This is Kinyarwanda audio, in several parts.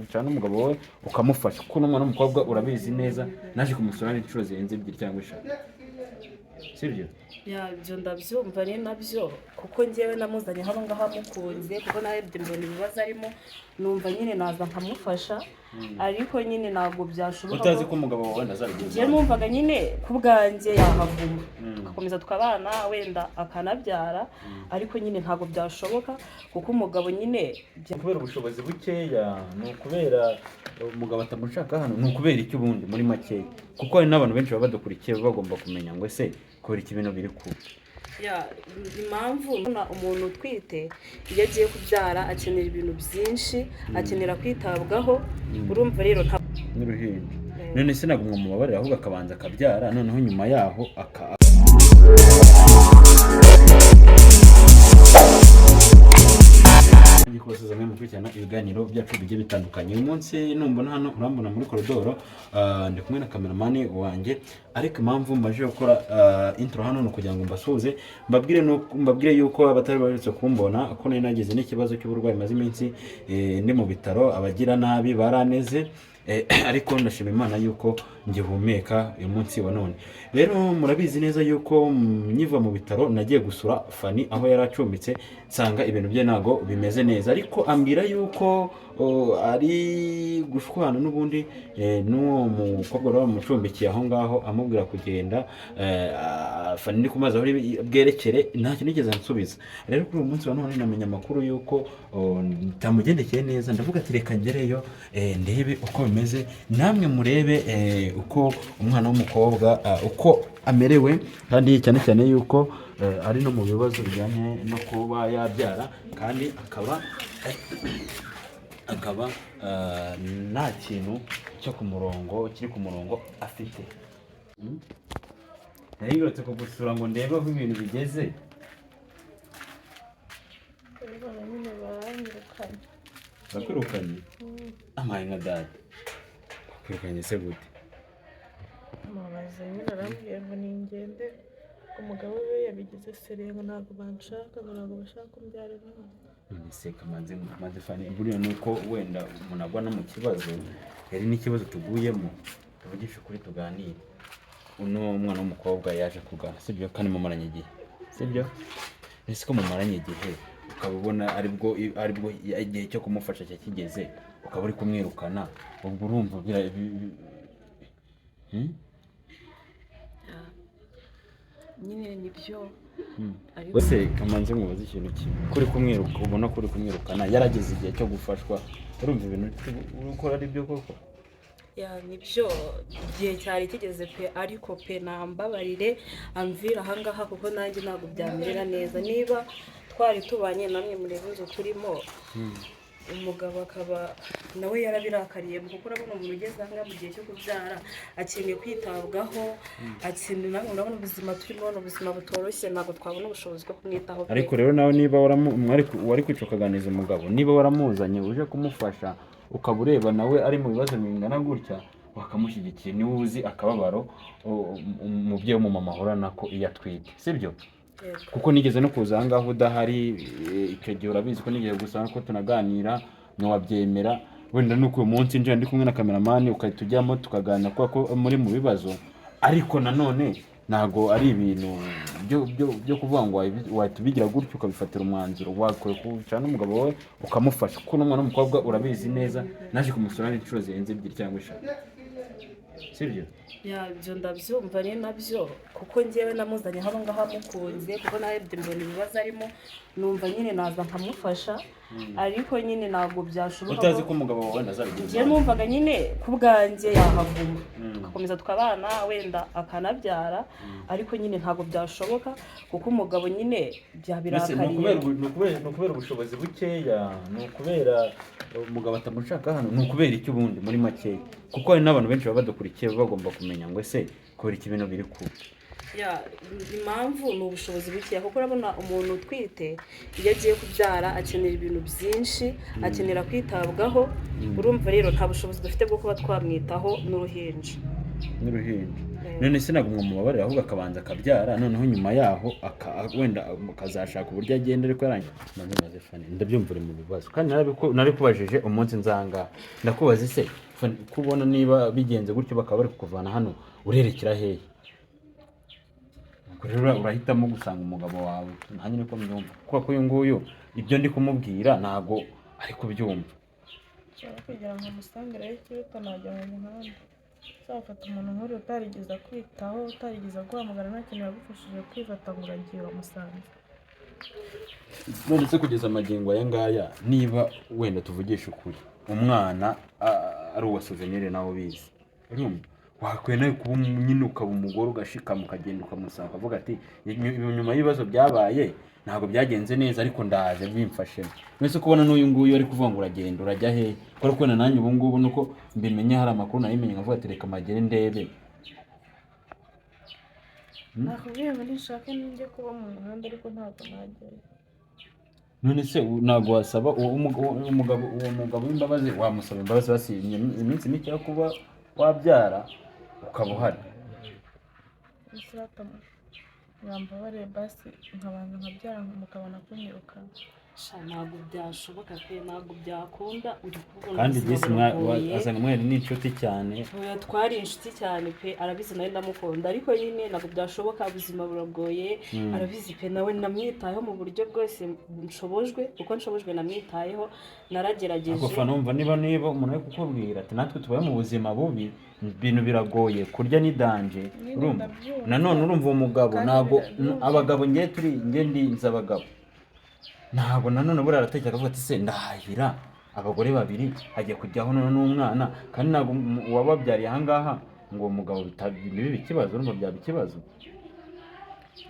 kucana n'umugabo we ukamufasha kuko n'umwana w'umukobwa urabizi neza naje kumusura n'inshuro zirenze 2 cyangwa 3 sibyo ibyo ndabyumva ni nabyo kuko njyewe namuzanye hano ngaha mukunze kuko narebye mbona ibibazo arimo numva nyine naza nkamufasha ariko nyine ntabwo byashoboka utazi ko umugabo wawe ndazabigenza njye numvaga nyine ku bwanjye yahavuma tugakomeza tukabana wenda akanabyara ariko nyine ntabwo byashoboka kuko umugabo nyine kubera ubushobozi bukeya ni ukubera umugabo atamushaka hano ni ukubera iki ubundi muri make kuko hari n'abantu benshi baba badukurikiye bagomba kumenya ngo ese kubera iki ibintu biri ku impamvu umuntu utwite iyo agiye kubyara akenera ibintu byinshi akenera kwitabwaho urumva rero n'uruhinja none se ntabwo mwamubabarira ahubwo akabanza akabyara noneho nyuma yaho Nikoze zamwe mu kwicana ibiganiro byacu bigiye bitandukanye uyu munsi numbona hano urambona muri koridoro ndi kumwe na cameraman wanjye ariko impamvu mbaje gukora intro hano no kugira ngo mbasuze mbabwire yuko abatari baretse kumbona ko nari nagize n'ikibazo cy'uburwayi maze iminsi ndi mu bitaro abagira nabi baraneze ariko ndashima Imana yuko ngihumeka uyu munsi wa none rero murabizi neza yuko nyiva mu bitaro nagiye gusura Fani aho yaracumbitse nsanga ibintu bye nago bimeze neza ariko ambwira yuko ari gushwana n'ubundi n'uwo mukobwa wari wamucumbikiye aho ngaho amubwira kugenda Fani ndi kumaza aho bwerekere ntacyo nigeze nsubiza rero kuri uyu munsi wa none namenya amakuru yuko tamugendekeye neza ndavuga ati reka ngereyo ndebe uko bimeze namwe murebe uko umwana w'umukobwa uko amerewe kandi cyane cyane yuko ari no mu bibazo bijyanye no kuba yabyara kandi akaba nta kintu cyo ku murongo kiri ku murongo afite yarigotse kugusura ngo ndebe aho ibintu bigeze bakwirukanye amaye nka dada bakwirukanye se gute mubaze nyine arambwiye ngo ningende umugabo we yabigize sereye ngo ntabwo banshaka ngo ntabwo bashaka kumbyara none se kamanze Fani buriya nuko wenda umuntu agwa no mu kibazo yari n'ikibazo tuguyemo tuvugisha ukuri tuganire uno mwana w'umukobwa yaje kugana sibyo kandi mumaranye igihe sibyo ese ko mumaranye igihe ukabona aribwo igihe cyo kumufasha cyakigeze ukaba uri kumwirukana ubwo urumva nyine nibyo wese kamanze mubaze ikintu kimwe kuri kumwiruka ubona kuri kumwirukana yarageze igihe cyo gufashwa urumva ibintu ukora ari byo koko nibyo igihe cyari kigeze pe ariko pe nambabarire amvira ahangaha kuko nanjye ntabwo byamerera neza niba twari tubanye namwe murebe inzu turimo umugabo akaba nawe yarabirakariye kuko urabona umuntu ugeze ahangaha mu gihe cyo kubyara akeneye kwitabwaho akeneye namwe urabona ubuzima turimo ubuzima butoroshye ntabwo twabona ubushobozi bwo kumwitaho ariko rero nawe niba wari kwicukaganiza umugabo niba waramuzanye uje kumufasha ukaba ureba nawe ari mu bibazo bingana gutya wakamushyigikira niwe uzi akababaro umubyeyi w'umumama ahorana ko iyo atwite sibyo kuko nigeze no kuza aha ngaho udahari icyo gihe urabizi ko nigeze gusanga ko tunaganira ntiwabyemera wenda nuko uyu munsi nje ndi kumwe na cameraman ukahita ujyamo tukaganira kuko muri mu bibazo ariko nanone ntago ari ibintu byo kuvuga ngo wahita ubigira gutyo ukabifatira umwanzuro wakwiye kucana n'umugabo we ukamufasha kuko n'umwana w'umukobwa urabizi neza naje kumusura n'inshuro zirenze 2 cyangwa 3 sibyo ibyo ndabyumva ni nabyo kuko njyewe namuzanye hano ngaha mukunze kuko narebye mbona ibibazo arimo numva nyine naza nkamufasha ariko nyine ntabwo byashoboka utazi ko umugabo wawe ndazabigenza njye numvaga nyine ku bwanjye yahavuma tugakomeza tukabana wenda akanabyara ariko nyine ntabwo byashoboka kuko umugabo nyine byabirakariye ni ukubera ubushobozi bukeya ni ukubera umugabo atamushaka hano ni ukubera iki ubundi muri make kuko hari n'abantu benshi baba badukurikiye bagomba kumenya ngo ese kubera iki ibintu biri ku impamvu ni ubushobozi bukeya kuko urabona umuntu utwite iyo agiye kubyara akenera ibintu byinshi akenera kwitabwaho urumva rero nta bushobozi dufite bwo kuba twamwitaho n'uruhinja none se ntabwo mwamubabarira ahubwo akabanza akabyara noneho nyuma yaho wenda akazashaka uburyo agenda ariko yarangiye maze Fani ndabyumva uri mu bibazo kandi narikubajije umunsi nzanga ndakubaza ise kubona niba bigenze gutyo bakaba bari kukuvana hano urerekera hehe ubwo rero urahitamo gusanga umugabo wawe nanjye niko mbyumva kuko uyu nguyu ibyo ndi kumubwira ntabwo ari kubyumva nshaka kugira ngo musangireho ikiruta najya mu muhanda uzafata umuntu nk'uriya utarigeze kwitaho utarigeze guhamagara nta kintu yagufashije kwifata ngo uragiye wamusanze none se kugeza amagingo aya ngaya niba wenda tuvugisha ukuri umwana ari uwa souvenir nawe ubizi urumva wakwenda kuba nyine ukaba umugore ugashikama ukagenda ukamusanga ukavuga ati nyuma y'ibibazo byabaye ntabwo byagenze neza ariko ndaje bimfashemo mwese kubona n'uyu nguyu ari kuvuga ngo uragenda urajya hehe kubera ko nanjye ubu ngubu nuko mbimenye hari amakuru nayimenye nkavuga ati reka magere ndebe nakubwiye ngo nishake ninjye kuba mu muhanda ariko ntabwo najyayo none se ntabwo wasaba uwo mugabo w'imbabazi wamusaba imbabazi basinye iminsi mike yo kuba wabyara ukaba uhari isirata yambabariye basi nkabanza nkabyara mukabona kunyirukana ntabwo byashoboka pe ntabwo byakunda uri kubona kandi byese asanga mwari n'inshuti cyane twari inshuti cyane pe arabizi nawe ndamukunda ariko nyine ntabwo byashoboka ubuzima buragoye arabizi pe nawe namwitayeho mu buryo bwose nshobojwe kuko nshobojwe namwitayeho naragerageje gufa numva niba umuntu ari kukubwira ati natwe tubaye mu buzima bubi ibintu biragoye kurya ni danje urumva nanone urumva uwo mugabo ntabwo abagabo nge ndinze abagabo ntabwo nanone buriya aratekereza akavuga ati se ndahahira abagore babiri hagiye kujyaho n'umwana kandi ntabwo uwababyariye ahangaha ngo uwo mugabo bibe ikibazo urumva byaba ikibazo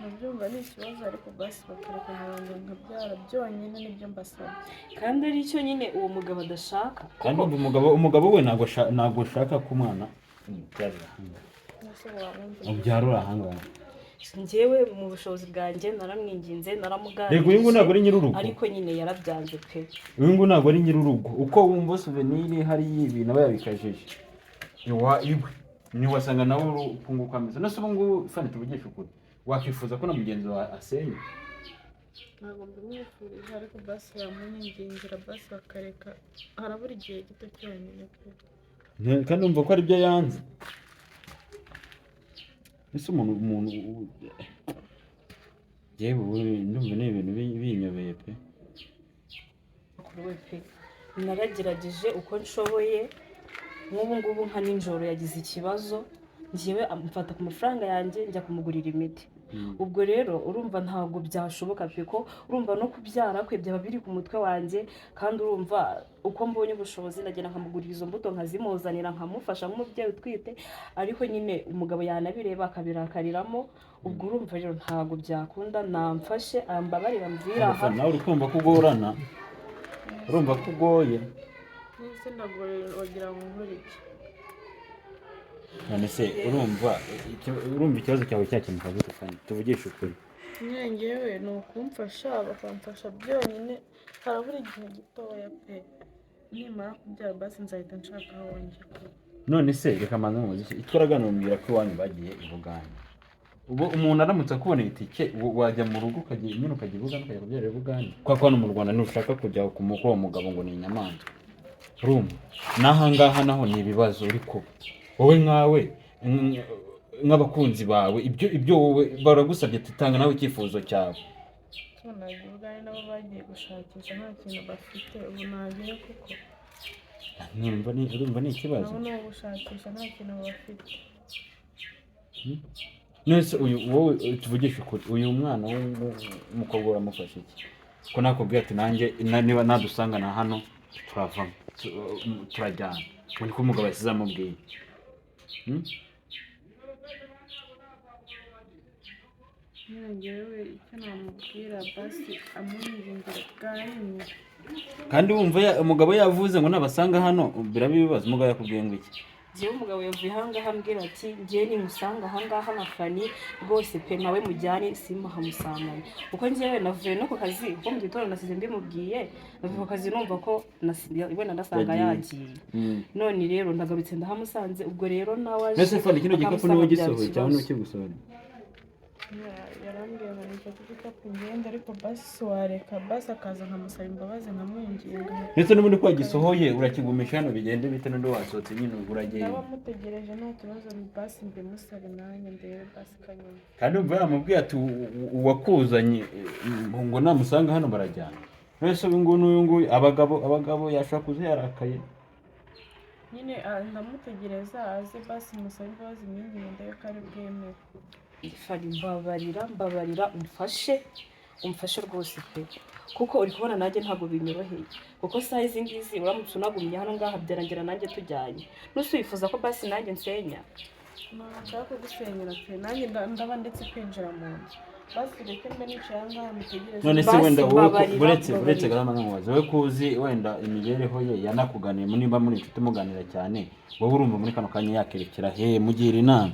nabyumva ni ikibazo ariko basi bakareka nkabanza nkabyara byonyine nibyo mbasaba kandi ari cyo nyine uwo mugabo adashaka kandi umugabo we ntabwo ushaka ko umwana ubyarura ahangaha njyewe mu bushobozi bwanjye naramwinginze naramuganirije yego uyu nguyu ntabwo ari nyir'urugo ariko nyine yarabyanze pe uyu nguyu ntabwo ari nyir'urugo uko wumva souvenir hari y'ibintu aba yabikajije iwe ntiwasanga nawe ukunguka ameze nose ubu ngubu Fani tuvugisha ukuri wakwifuza ko na mugenzi wawe asenya ntabwo mbimwifuriza ariko basi yamunyingingira basi bakareka harabura igihe gito cyonyine pe kandi wumva ko ari byo yanze ese umuntu yewe ndumva ni ibintu binyobeye pe naragerageje uko nshoboye nk'ubu ngubu nka nijoro yagize ikibazo njyewe amfata ku mafaranga yanjye njya kumugurira imiti ubwo rero urumva ntabwo byashoboka pe ko urumva no kubyara kwe byaba biri ku mutwe wanjye kandi urumva uko mbonye ubushobozi ndagenda nkamugurira izo mbuto nkazimuzanira nkamufasha nk'umubyeyi utwite ariko nyine umugabo yanabireba akabirakariramo ubwo urumva rero ntabwo byakunda namfashe ambabarira mvira aha nawe uri kumva ko ugorana urumva ko ugoye nese ndagoye wagira ngo nkore iki none se urumva ikibazo cyawe cyakemuka gute kandi tuvugishe ukuri ngewe ni ukumfasha bakamfasha byonyine harabura igihe gitoya pe nimara kubyara basi nzahita nshaka aho wongera none se reka manza muziki itwaraganumvira ko iwanyu bagiye i Bugande ubu umuntu aramutse akuboneye itike wajya mu rugo ukajya i Bugande ukajya kubyarira i Bugande kuko hano mu Rwanda ntushaka kujya kumuko uwo mugabo ngo ni inyamaswa urumva n'ahangaha naho ni ibibazo ariko wowe nkawe nk'abakunzi bawe ibyo wowe baragusabye tutanga nawe icyifuzo cyawe nagiye Bugande nabo bagiye gushakisha nta kintu bafite ubu nagiye kuko urumva ni ikibazo nabo no gushakisha nta kintu bafite nese wowe tuvugishe ukuri uyu mwana w'umukobwa uramufasha iki ko nakubwiye ati nanjye niba nadusanga na hano turavamo turajyana ubu niko umugabo yasize amubwiye ngewe icyo namubwira basi amunyingingira bwanyine kandi wumva umugabo yavuze ngo nabasanga hano biraba ibibazo umugabo yakubwiye ngo iki njyewe umugabo yavuye ahangaha ambwira ati njyewe nimusanga ahangaha na Fani rwose pe nawe mujyane simuhamusanganye kuko njyewe navuye no ku kazi kuko mu gitondo nasize mbimubwiye navuye ku kazi numva ko wenda ndasanga yagiye none rero ndagarutse ndahamusanze ubwo rero nawe aje mbese Fani kino gikapu niwe gisohoye cyangwa niwe kigusohoye yarambwiye ngo nicyo gikapu ngenda ariko basi wareka basi akaza nkamusaba imbabazi nkamwinginga ndetse n'ubundi ko wagisohoye urakigumisha hano bigende bite n'undi wasohotse nyine uragenda ndaba mutegereje nta kibazo ni basi mbimusabe nanjye ndebe basi kanyuma kandi umva yamubwiye ati uwakuzanye ngo namusanga hano barajyana mbese uyu nguyu abagabo yashaka kuza yarakaye nyine ndamutegereza aze basi musabe imbabazi mwinginge ndebe ko ari bwemere Fani mbabarira umfashe rwose pe kuko uri kubona nanjye ntabwo binyoroheye kuko saa izi ngizi uramutse unagumye hano ngaha byarangira nanjye tujyanye nusi wifuza ko basi nanjye nsenya nshaka kugusenyera pe nanjye ndaba ndetse kwinjira mu nzu basi reka mbe nicaye ahangaha mutegereze none se wenda uretse garama n'umubazi wowe kuzi wenda imibereho ye yanakuganiye niba muri inshuti muganira cyane wowe urumva muri kano kanya yakerekera he mugira inama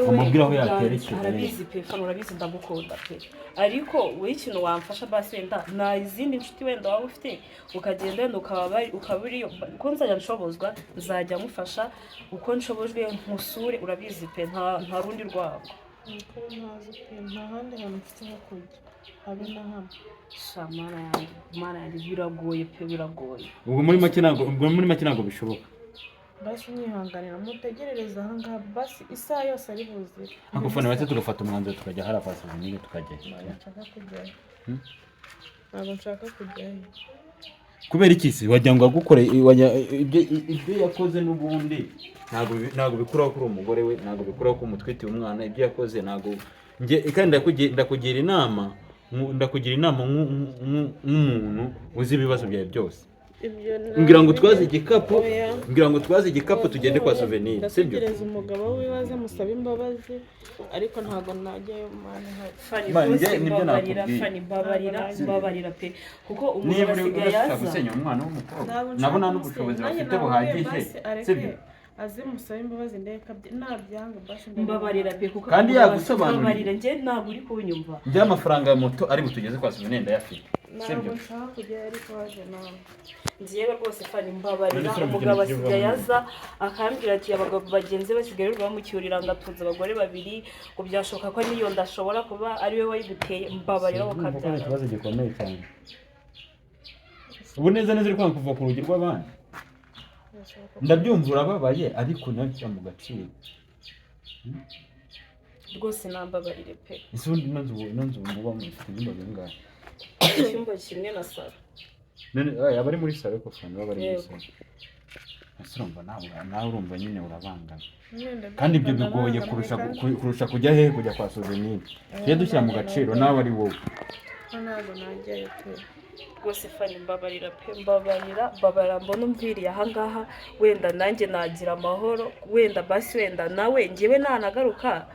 umubwira aho yakerekera arabizi pe Fani urabizi ndagukunda pe ariko wowe ikintu wamfasha basi wenda nta izindi nshuti wenda waba ufite ukagenda wenda ukaba uriyo uko nzajya nshobozwa nzajya mufasha uko nshobojwe nkusure urabizi pe nta rundi rwabo nuko ntazi pe nta handi hantu mfite ho kujya habe na hamwe sha mana yanjye biragoye pe biragoye ubwo muri make ntabwo bishoboka basi nyihanganira mutegerereza ahangaha basi isaha yose ari buzire ako Fani base tugafata umwanzuro tukajya hariya kwa Suzanne tukajyayo ntabwo nshaka kujyayo kubera iki se wagira ngo agukore ibyo yakoze n'ubundi ntabwo bikuraho kuri umugore we ntabwo bikuraho ko umutwitiye umwana ibyo yakoze ntabwo kandi ndakugira inama nk'umuntu uzi ibibazo byawe byose ngira ngo twaze igikapu tugende kwa Souvenir sibyo ndategereza umugabo wibaze musaba imbabazi ariko ntabwo najyayo mwana Fani mbabarira pe kuko umugabo asigaye yaza gusenya umwana w'umukobwa nabona n'ubushobozi bafite buhagije sibyo azi musaba imbabazi ndeka nabyanga basi mbabarira pe kuko kandi yagusobanurira njye ntabwo uri kubinyumva njye amafaranga ya moto ari butugeze kwa Souvenir ndayafite ntabwo nshaka kujyayo ariko waje nawe njyewe rwose Fani mbabarira umugabo asigaye aza akambwira ati abagabo bagenzi basigaye bamucyurira ngo atunze abagore babiri ngo byashoboka ko niyo ndashobora kuba ari we wayiguteye mbabarira ukabyara ikibazo gikomeye cyane ubu neza uri kwanga kuva ku rugi rw'abandi ndabyumva urababaye ariko nacyo mu gaciro rwose nambabarire pe ese ubundi inzu muba mufite ibyumba bingahe icyumba kimwe na salo aba ari muri salo ariko Fani baba ari muri salo ese urumva nawe urumva nyine urabangana kandi ibyo bigoye kurusha kujya hehe kujya kwa Souvenir tujye dushyira mu gaciro nawe ari wowe ntabwo najyayo pe rwose Fani mbabarira pe mbabarira mbona umviriye ahangaha wenda nanjye nagira amahoro wenda basi wenda nawe ngewe nanagaruka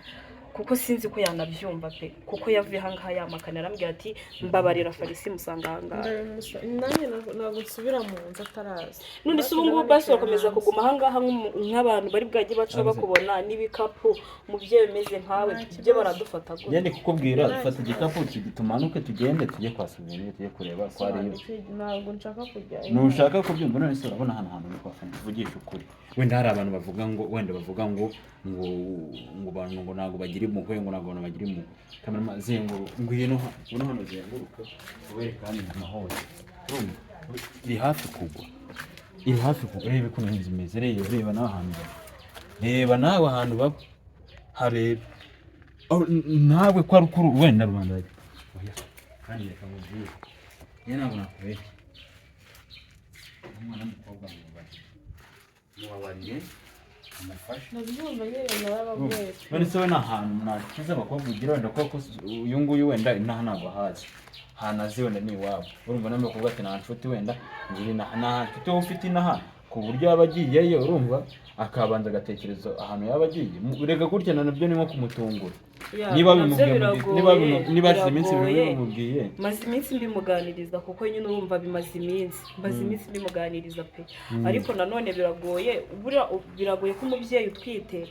kuko sinzi ko yanabyumva pe kuko yavuye ahangaha yamakana arambwira ati mbabarira Farisi musanga ahangaha nanjye ntabwo nsubira mu nzu ataraza none se ubu ngubu basi bakomeza kuguma ahangaha nk'abantu bari bwajye baca bakubona n'ibikapu mubyeyi bimeze nkawe ibyo baradufata gutya njye ndi kukubwira dufata igikapu tumanuke tugende tujye kwa Souvenir tujye kureba ko ariyo ntabwo nshaka kujyayo ntushaka kubyumva none se urabona hano hantu ni kwa Fani tuvugisha ukuri wenda hari abantu bavuga ngo abantu ngo ntabwo bagira impuhwe ngo ntabwo abantu bagira impuhwe kamera ngwino hano zenguruka werekane amahoro iri hafi kugwa reba ukuntu inzu imeze reba nawe ahantu baba hareba nawe ko ari ukuru wenda rubanda kandi reka mubwire njye ntabwo nakubeshya umwana w'umukobwa mubabariye umufashe none se we ni ahantu mwakiza abakobwa ugira wenda kuko uyu nguyu wenda inaha ntabwo ahazi ahantu azi wenda ni iwabo urumva nawe bakubwira ati nta nshuti wenda nta nshuti wowe ufite inaha ku buryo yaba agiyeyo urumva akabanza agatekereza ahantu yaba agiye rega gutya nabyo ni nko kumutungura niba hashize iminsi ibiri bimubwiye maze iminsi mbimuganiriza kuko nyine urumva bimaze iminsi mbimuganiriza pe ariko nanone biragoye ko umubyeyi utwite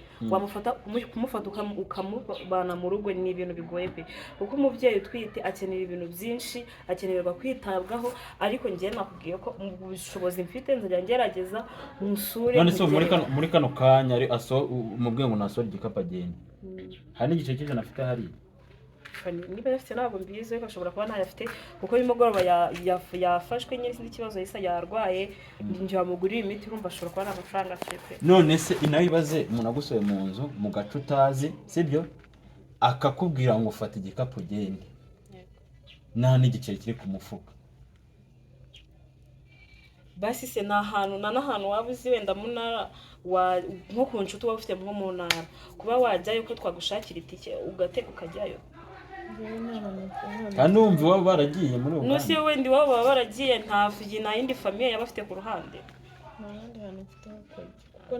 kumufata ukamubana mu rugo ni ibintu bigoye pe kuko umubyeyi utwite akenera ibintu byinshi akenerwa kwitabwaho ariko njye nakubwiye ko mu bushobozi mfite nzajya ngerageza musure none se muri kano kanya umubwiye ngo nasore igikapu agenda hari n'igice cy'ijana afite hariya niba yafite ntabwo mbizi ariko ashobora kuba ntayafite kuko nimugoroba yafashwe nyine sinzi ikibazo yisa yarwaye njye wamugurira imiti urumva ashobora kuba nta mafaranga afite none se nawe ibaze umuntu agusohoye mu nzu mu gace utazi sibyo akakubwira ngo ufata igikapu ugende nta n'igiceri kiri ku mufuka basi se n'ahantu waba uzi wenda mu ntara nko ku nshuti waba ufite nko mu ntara kuba wajyayo ko twagushakira itike ugatega ukajyayo kandi wumva iwabo baragiye muri Uganda nusi wenda iwabo baba baragiye nta yindi famiye yaba afite ku ruhande nta handi hantu mfite ho kujya kuko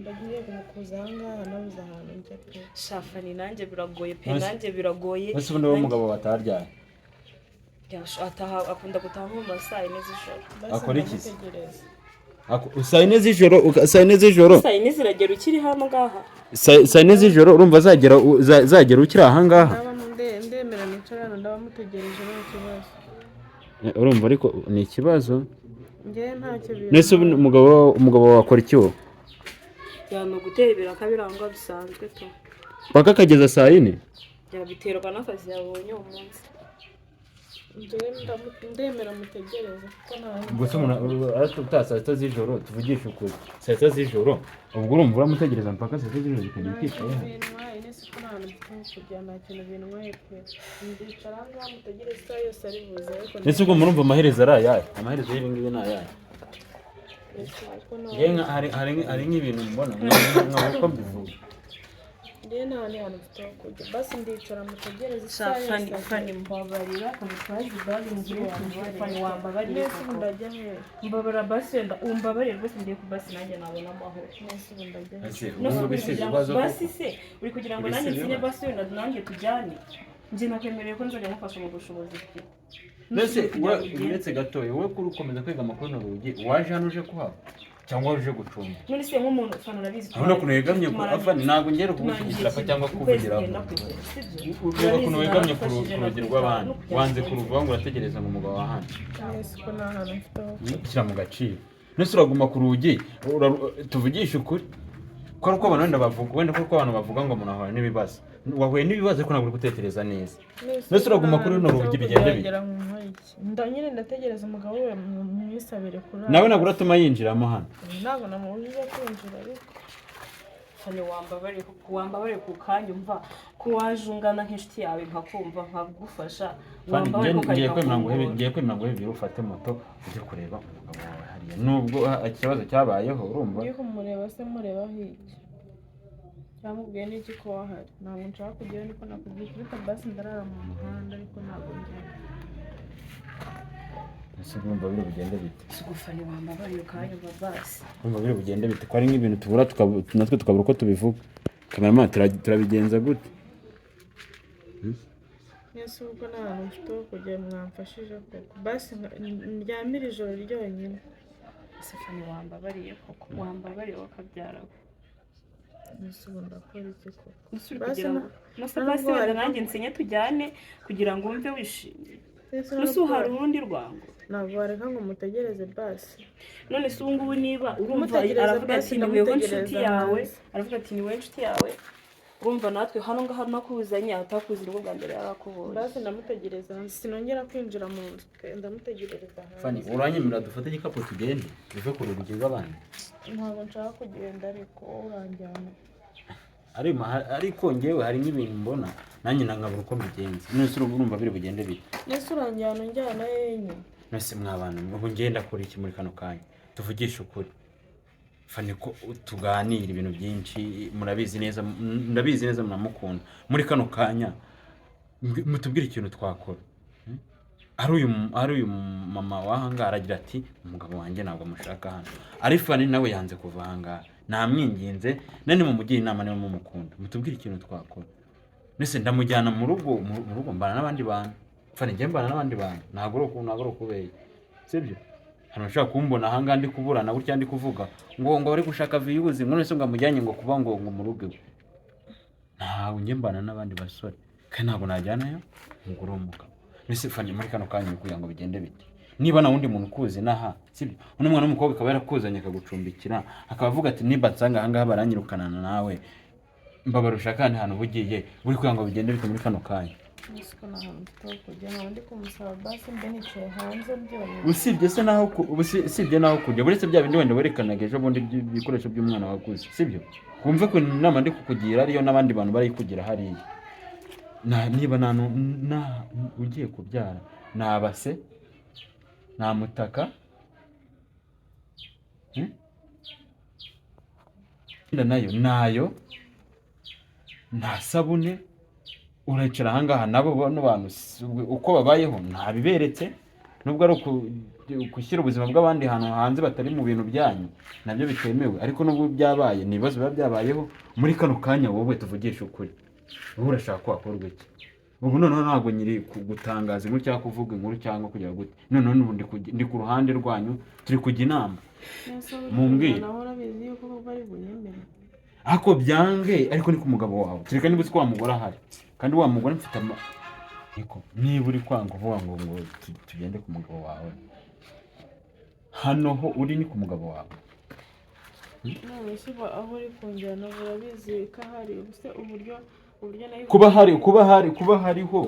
ndagiye kumukuza ahangaha nabuze ahantu njya pe shafani nanjye biragoye pe nanjye biragoye ese ubundi wowe umugabo bataryanye akunda gutaha nko mu ma saa yine z'ijoro akora iki saa yine z'ijoro ziragera ukiri hano ngaha saa yine z'ijoro urumva zagera ukiri aha ngaha ndemera nicara hano ndabamutegereje nta kibazo urumva ariko ni ikibazo njyewe ntacyo bintu nese umugabo wakora iki wowe ni ugutera ibiraka birangwa bisanzwe tu paka akageza saa yine biterwa n'akazi yabonye uwo munsi ndemera mutegereze kuko gusa umuntu utaha saa sita z'ijoro tuvugisha ukuri saa sita z'ijoro ubwo urumva uramutegereza mpaka saa sita z'ijoro zikajya ukicaye ndetse ubwo murumva amaherezo ari ayahe amaherezo y'ibi ngibi ni ayahe hari nk'ibintu mbona nkaba uko mbivuga ndiye nta hantu mfite ho kujya basi ndicara mutegereze fani mbabarira kamutwaje bagi ngire fani wambabarira ndajya he mbabara basi wenda umbabarira rwose ndiye ku basi nanjye nabona amahoro basi se uri kugira ngo nanjye nsinye basi wenda nanjye tujyane njye nakwemereye ko nzajya mufasha mu bushobozi bwe mbese uretse gatoya wowe kuri ukomeza kwiga amakuru na rugi waje hano uje kuhaba cyangwa uje gucunga none se nk'umuntu ufana urabizi urabona ukuntu wegamye ku afani ntabwo ngera kumushyigikira cyangwa kuvugira ureba ukuntu wegamye ku rugi rw'abandi wanze kuruvuga ngo urategereza ngo umugabo wahane ushyira mu gaciro nese uraguma ku rugi tuvugishe ukuri ko ari uko abantu wenda bavuga wenda kuko abantu bavuga ngo umuntu ahura n'ibibazo wahuye n'ibibazo ariko ntabwo uri gutekereza neza nese uraguma kuri runo rugi bigende bite nyine ndategereza umugabo we mwisabire kuri nawe ntabwo uratuma yinjiramo hano ntabwo namubujije kwinjira ariko cyane wambabare ku kanya umva ko waje ungana nk'inshuti yawe nkakumva nkagufasha ngiye kwemera ngo uhebye ufate moto ujye kureba umugabo wawe hariya nubwo ikibazo cyabayeho urumva ngiye kumureba se mureba hirya cyamubwiye n'iki ko wahari ntabwo nshaka kujyayo niko nakubwiye kubita basi ndarara mu muhanda ariko ntabwo ngiye ese urumva biri bugende bite sigufani wambabare ukanya basi urumva biri bugende bite ko ari nk'ibintu tubura natwe tukabura uko tubivuga kameramani turabigenza gute mwese ubwo nta hantu mfite ho kujya mwamfashije koko basi ndyamire ijoro ryonyine sefani wambabariye koko wambabariye wakabyara mwese ubu ndakora iki koko basi wenda nanjye nsenye tujyane kugira ngo wumve wishimye nuse uhari urundi rwango ntabwo wareka ngo mutegereze basi none se ubu ngubu niba urumva aravuga ati ni wewe nshuti yawe aravuga ati ni wewe nshuti yawe urumva natwe hano ngaha nakuzanye atakuzi nibwo bwa mbere yarakubonye basi ndamutegereza sinongera kwinjira mu nzu ndamutegereza fani uranyemerera dufate igikapu tugende bive ku rugi rw'abandi ntabwo nshaka kugenda ariko uranjyana ariko ngewe hari n'ibintu mbona nanjye nkabura uko mbigenza nese urumva biri bugende bite nese uranjyana unjyana yenye nese mwabana ubu ngenda kuri iki muri kano kanya tuvugishe ukuri fani ko tuganira ibintu byinshi murabizi neza ndabizi neza muramukunda muri kano kanya mutubwire ikintu twakora ari uyu mama wahanga aragira ati umugabo wanjye ntabwo amushaka hano ari fani nawe yanze kuva ahangaha namwinginze nani mumugira inama niba mumukunda mutubwire ikintu twakora nese ndamujyana mu rugo mbana n'abandi bantu fane njye mbana n'abandi bantu ntabwo ari ukubeye sibyo hano ushaka kumbona ahangaha ndi kuburana gutya ndi kuvuga ngo bari gushaka viyuzi ngo nese ngo amujyanye ngo kuba ngo mu rugo iwe ntawe njye mbana n'abandi basore kandi ntabwo najyanayo umugore w'umugabo nese fane muri kano kanya kugira ngo bigende bite niba na wundi muntu ukuzi naha sibyo uno mwana w'umukobwa akaba yarakuzanye akagucumbikira akaba avuga ati niba nsanga ahangaha baranyirukana nawe mbabarusha kandi hano bugiye buri kugira ngo bigende bite muri kano kanya Nisiko na hantu kujya ndi kumusaba basi mbe nicaye hanze byonyine usibye naho kujya buretse bya bindi wenda werekanaga ejo bundi ibikoresho by'umwana waguze sibyo kumve ko inama ndi kukugira ariyo n'abandi bantu barayikugira hariya niba ugiye kubyara nabase nta mutaka nayo nta sabune urayicara ahangaha nabo bano bantu uko babayeho ntabiberetse nubwo ari gushyira ubuzima bw'abandi hantu hanze batari mu bintu byanyu nabyo bitemewe ariko nubwo byabaye ni ibibazo biba byabayeho muri kano kanya wowe tuvugisha ukuri wowe urashaka ko hakorwa iki ubu noneho ntabwo nyiri gutangaza inkuru cyangwa kuvuga inkuru cyangwa kugira gute noneho n'ubu ndi ku ruhande rwanyu turi kujya inama mumbwire ako byange ariko ni ku mugabo wawe kereka niba uzi ko wa mugore ahari kandi wa mugore mfite niba uri kwanga uvuga ngo tugende ku mugabo wawe hano ho uri ni ku mugabo wawe none se aho uri kunjyana urabizi ko ahari uburyo kuba hariho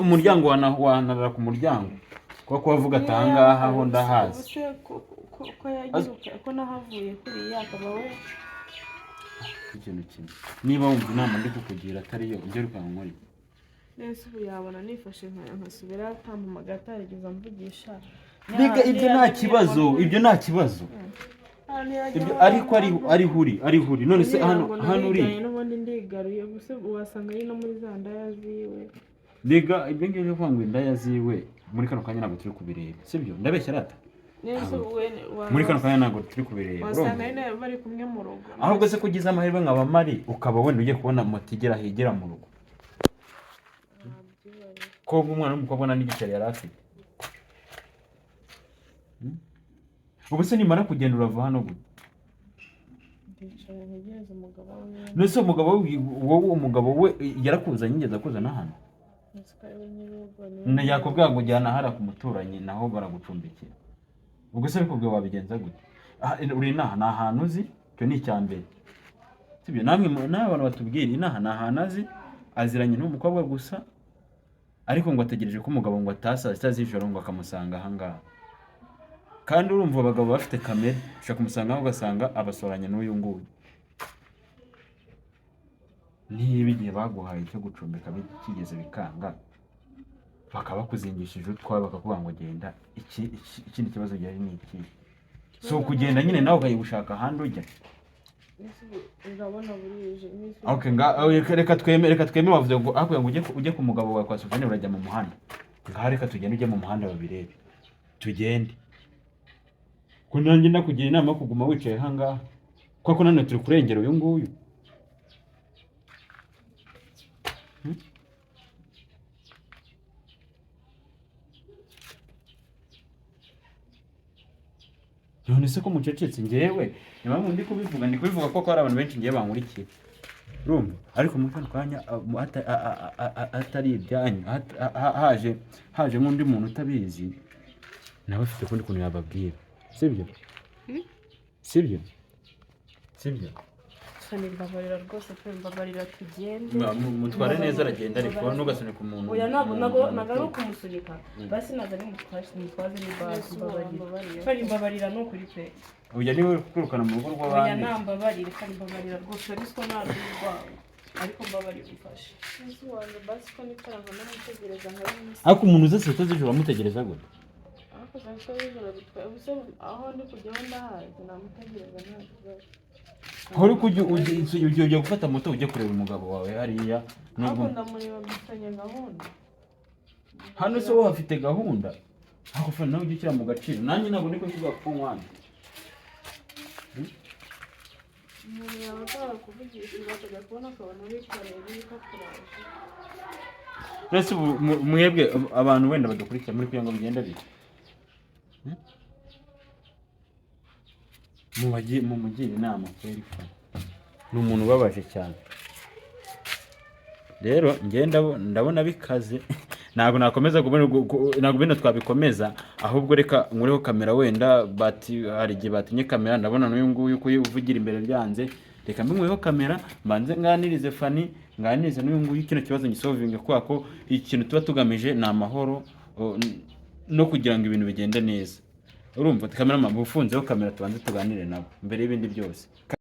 umuryango wanarara ku muryango kuko wavuga ati ahangaha ho ndahazi ko nahavuye kuriya akaba we ikintu kimwe niba wumva inama ndi kukugira atari yo ujye urikanga nkori nese ubu yabona nifashe nkasubira atampamagara atarigeze amvugisha ibyo nta kibazo ariko ari huri none se hano uri n'ubundi ndigaruye gusa wasanga ari no muri za ndaya ziwe Liga ibyo ngibyo kuvuga ngo indaya ziwe muri kano kanya ntabwo turi kubireba sibyo ndabeshya rata muri kano kanya ntabwo turi kubireba wasanga bari kumwe mu rugo ahubwo se kugize amahirwe nkaba mari ukaba wenda ugiye kubona moto higera mu rugo ko umwana w'umukobwa nta n'igiceri yari afite ubu se nimara kugenda urava hano gute nese umugabo we yarakuzanye yigeze akuzana hano yakubwira ngo ujyana hariya ku muturanyi naho baragucumbikira ubwo se ariko wabigenza gute uri inaha ni ahantu uzi icyo ni icya mbere sibyo namwe abantu batubwira inaha ni ahantu azi aziranye n'umukobwa gusa ariko ngo ategereje ko umugabo ngo atasa saa z'ijoro ngo akamusanga ahangaha kandi urumva abagabo bafite kamere ushaka kumusangaho ugasanga abasoranye n'uyu nguyu niba igihe baguhaye icyo gucumbika kigeze bikanga bakaba bakuzingishije utwawe bakakuvuga ngo genda ikindi kibazo gihari ni iki so kugenda nyine nawe ukayigushaka ahandi ujya reka twemere bavuze ngo aho ngo ujye ku mugabo wawe kwa Suzanne urajya mu muhanda ngaha reka tugende ujye mu muhanda babirebe tugende ko nanjye ndakugira inama yo kuguma wicaye ahangaha kuko nanone turi kurengera uyu nguyu none se ko mucecetse njyewe niba ndi kubivuga ko hari abantu benshi ngiye bankurikiye urumva ariko muri kano kanya atari ibyanyu haje nk'undi muntu utabizi nawe afite ukundi kuntu yababwira sibyo mbabarira rwose pe mbabarira tugende mutware neza aragenda ariko ntugasunika umuntu oya ntabwo ari ukumusunika basi ntabwo ari mutwaze ni basi mbabarira ni ukuri pe uya niwe kwirukana mu rugo rw'abandi oya nambabarire kandi mbabarira rwose ariko ntabwo ari rwawe ariko mbabarira ufashe ese wanjye basi ko nicara ngo namutegereza nkari ariko umuntu uzi saa z'ijoro amutegereza gute ariko saa z'ijoro bitwaye ubuse aho ndi kujyaho ndahazi namutegereza nta kibazo uri ujya gufata moto ujye kureba umugabo wawe hariya nubwo ndamureba dufitanye gahunda hano se wowe afite gahunda ariko fana nawe ujye ushyira mu gaciro nanjye ntabwo niko kivuga ko nkwana umuntu yaba atarakuvugishije akajya kubona akabona wikoreye n'ibikakuraje. Mbese mwebwe abantu wenda badukurikira muri kugira ngo bigende bite? Mumugire inama kweri fa. Ni umuntu ubabaje cyane. Rero ndabona bikaze ntabwo nakomeza ntabwo bino twabikomeza, ahubwo reka nkureho kamera wenda hari igihe batinye kamera, ndabona n'uyu nguyu uvugira imbere byanze, reka mbinkureho kamera mbanze nganirize Fanny, nganirize n'uyu nguyu kino kibazo ngisolvinge, kubera ko ikintu tuba tugamije ni amahoro no kugira ngo ibintu bigende neza. Urumva kamera ufunzeho kamera tubanze tuganire nabo mbere y'ibindi byose.